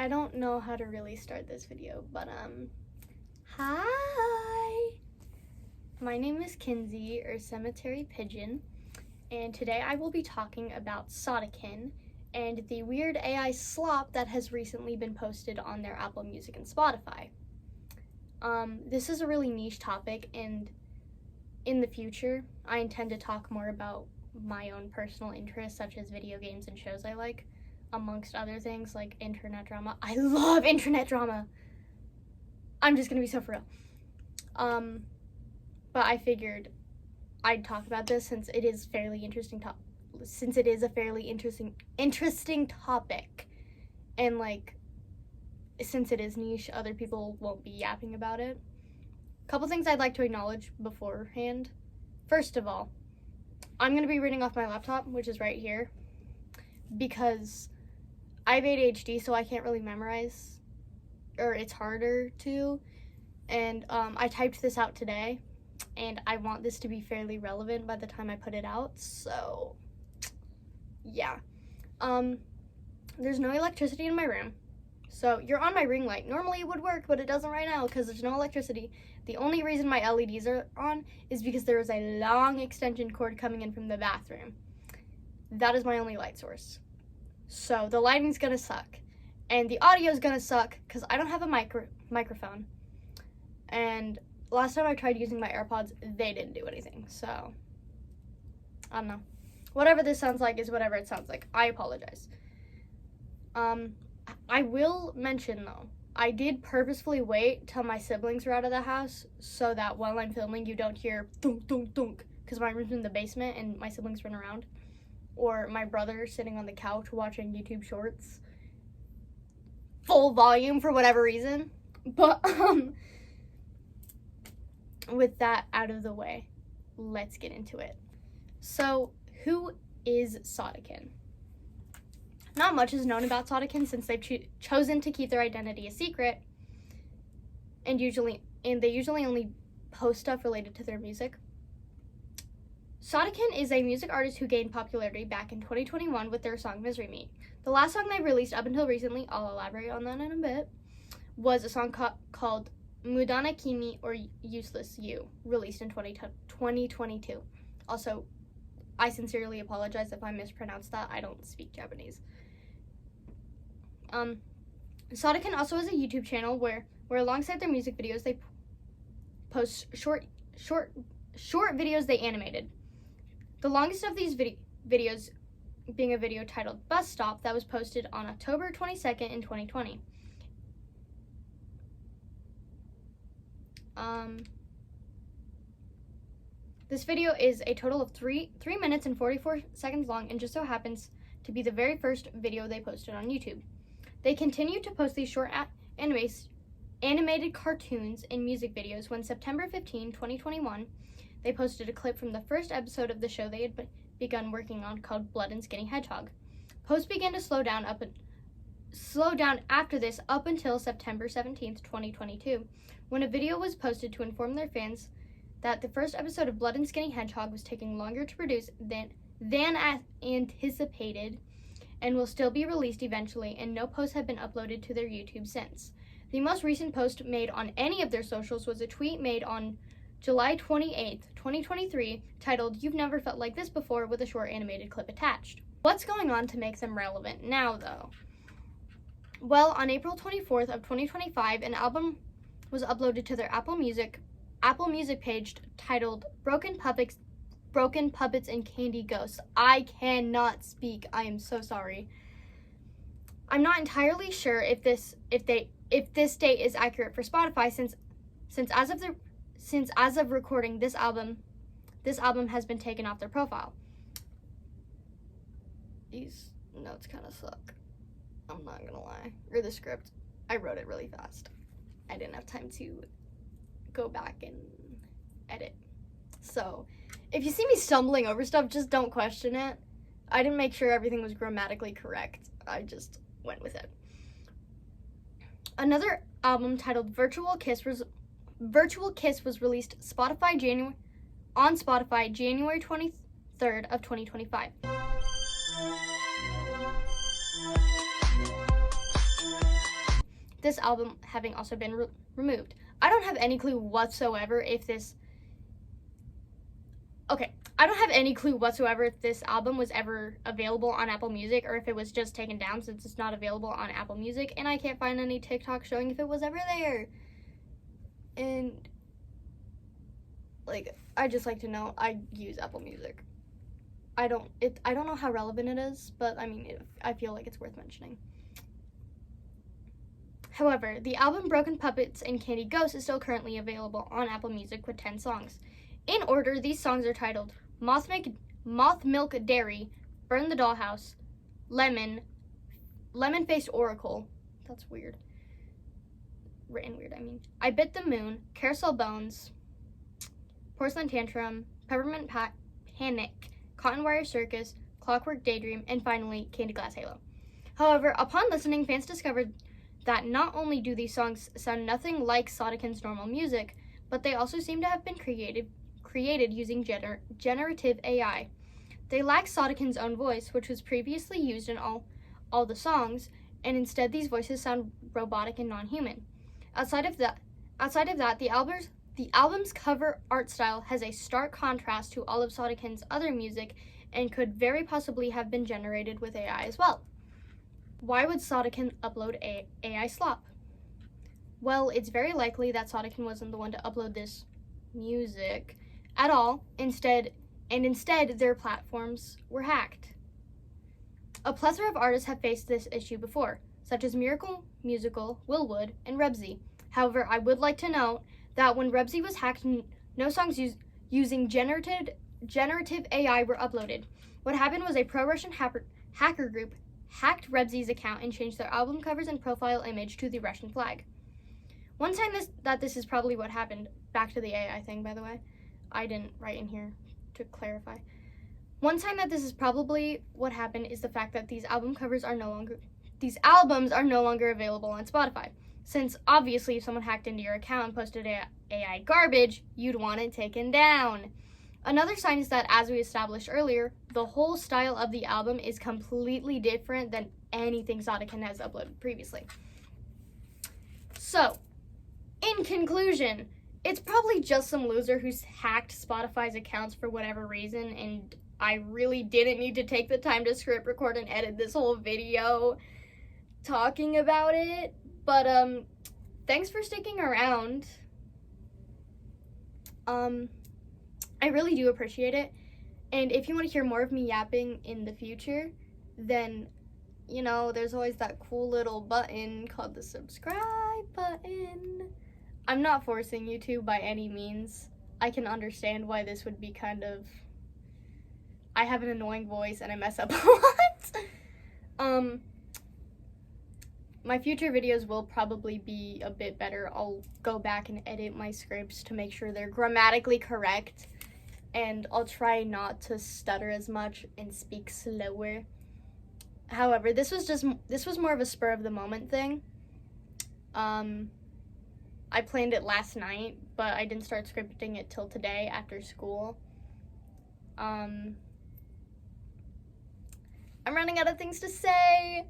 I don't know how to really start this video, but hi! My name is Kinsey, or Cemetery Pigeon, and today I will be talking about Sodakin and the weird AI slop that has recently been posted on their Apple Music and Spotify. This is a really niche topic, and in the future, I intend to talk more about my own personal interests, such as video games and shows I like, amongst other things like internet drama. I love internet drama! I'm just gonna be so for real. But I figured I'd talk about this since it is fairly interesting since it is a fairly interesting topic, and like, since it is niche, other people won't be yapping about it. Couple things I'd like to acknowledge beforehand. First of all, I'm gonna be reading off my laptop, which is right here, because I have ADHD, so I can't really memorize, or it's harder to, and I typed this out today, and I want this to be fairly relevant by the time I put it out, so yeah. There's no electricity in my room, so you're on my ring light. Normally it would work, but it doesn't right now because there's no electricity. The only reason my LEDs are on is because there is a long extension cord coming in from the bathroom. That is my only light source. So the lighting's gonna suck, and the audio's gonna suck because I don't have a microphone. And last time I tried using my AirPods, they didn't do anything. So I don't know. Whatever this sounds like is whatever it sounds like. I apologize. I will mention though, I did purposefully wait till my siblings were out of the house so that while I'm filming you don't hear thunk thunk thunk, because my room's in the basement and my siblings run around, or my brother sitting on the couch watching YouTube shorts full volume for whatever reason. But with that out of the way, let's get into it. So who is Sodakin? Not much is known about Sodakin since they've chosen to keep their identity a secret, and they usually only post stuff related to their music. Sodakin is a music artist who gained popularity back in 2021 with their song Misery Me. The last song they released up until recently, I'll elaborate on that in a bit, was a song called Mudana Kimi, or Useless You, released in 2022. Also, I sincerely apologize if I mispronounced that. I don't speak Japanese. Sodakin also has a YouTube channel where alongside their music videos, they post short videos they animated. The longest of these videos being a video titled Bus Stop that was posted on October 22nd in 2020. This video is a total of 3 minutes and 44 seconds long, and just so happens to be the very first video they posted on YouTube. They continue to post these short animated cartoons and music videos when September 15, 2021, they posted a clip from the first episode of the show they had begun working on called Blood and Skinny Hedgehog. Posts began to slow down after this up until September 17th, 2022, when a video was posted to inform their fans that the first episode of Blood and Skinny Hedgehog was taking longer to produce than anticipated and will still be released eventually, and no posts have been uploaded to their YouTube since. The most recent post made on any of their socials was a tweet made on July 28th, 2023, titled "You've Never Felt Like This Before," with a short animated clip attached. What's going on to make them relevant now, though? Well, on April 24th of 2025, an album was uploaded to their Apple Music page titled Broken Puppets and Candy Ghosts. I cannot speak. I am so sorry. I'm not entirely sure if this date is accurate for Spotify since as of recording this album has been taken off their profile. These notes kind of suck. I'm not gonna lie. Or the script. I wrote it really fast. I didn't have time to go back and edit. So, if you see me stumbling over stuff, just don't question it. I didn't make sure everything was grammatically correct. I just went with it. Another album titled Virtual Kiss was released on Spotify January 23rd of 2025. this album having also been removed. I don't have any clue whatsoever if this... Okay, I don't have any clue whatsoever if this album was ever available on Apple Music or if it was just taken down since it's not available on Apple Music, and I can't find any TikTok showing if it was ever there. And, like, I just like to know I use Apple Music. I don't know how relevant it is, but I mean, I feel like it's worth mentioning. However, the album Broken Puppets and Candy Ghost is still currently available on Apple Music with 10 songs. In order, these songs are titled Moth Milk Dairy, Burn the Dollhouse, Lemon Faced Oracle. That's weird. Written weird, I mean. I Bit the Moon, Carousel Bones, Porcelain Tantrum, Peppermint Panic, Cotton Wire Circus, Clockwork Daydream, and finally, Candy Glass Halo. However, upon listening, fans discovered that not only do these songs sound nothing like Sodiken's normal music, but they also seem to have been created using generative AI. They lack Sodakin's own voice, which was previously used in all the songs, and instead these voices sound robotic and non-human. Outside of that, the album's cover art style has a stark contrast to all of Sodakin's other music and could very possibly have been generated with AI as well. Why would Sodakin upload AI slop? Well, it's very likely that Sodakin wasn't the one to upload this music at all. Instead, their platforms were hacked. A plethora of artists have faced this issue before, such as Miracle Musical, Will Wood, and Rebsy. However, I would like to note that when Rebsy was hacked, no songs using generative AI were uploaded. What happened was a pro-Russian hacker group hacked Rebsy's account and changed their album covers and profile image to the Russian flag. One time this is probably what happened. Back to the AI thing, by the way. I didn't write in here to clarify. One sign that this is probably what happened is the fact that these albums are no longer available on Spotify. Since obviously if someone hacked into your account and posted AI garbage, you'd want it taken down. Another sign is that, as we established earlier, the whole style of the album is completely different than anything Sodakin has uploaded previously. So, in conclusion, it's probably just some loser who's hacked Spotify's accounts for whatever reason, and I really didn't need to take the time to script record and edit this whole video talking about it. But thanks for sticking around. I really do appreciate it. And if you want to hear more of me yapping in the future, then, you know, there's always that cool little button called the subscribe button. I'm not forcing you to by any means. I can understand why this would be kind of... I have an annoying voice and I mess up a lot. My future videos will probably be a bit better. I'll go back and edit my scripts to make sure they're grammatically correct. And I'll try not to stutter as much and speak slower. However, this was more of a spur of the moment thing. I planned it last night, but I didn't start scripting it till today after school. I'm running out of things to say.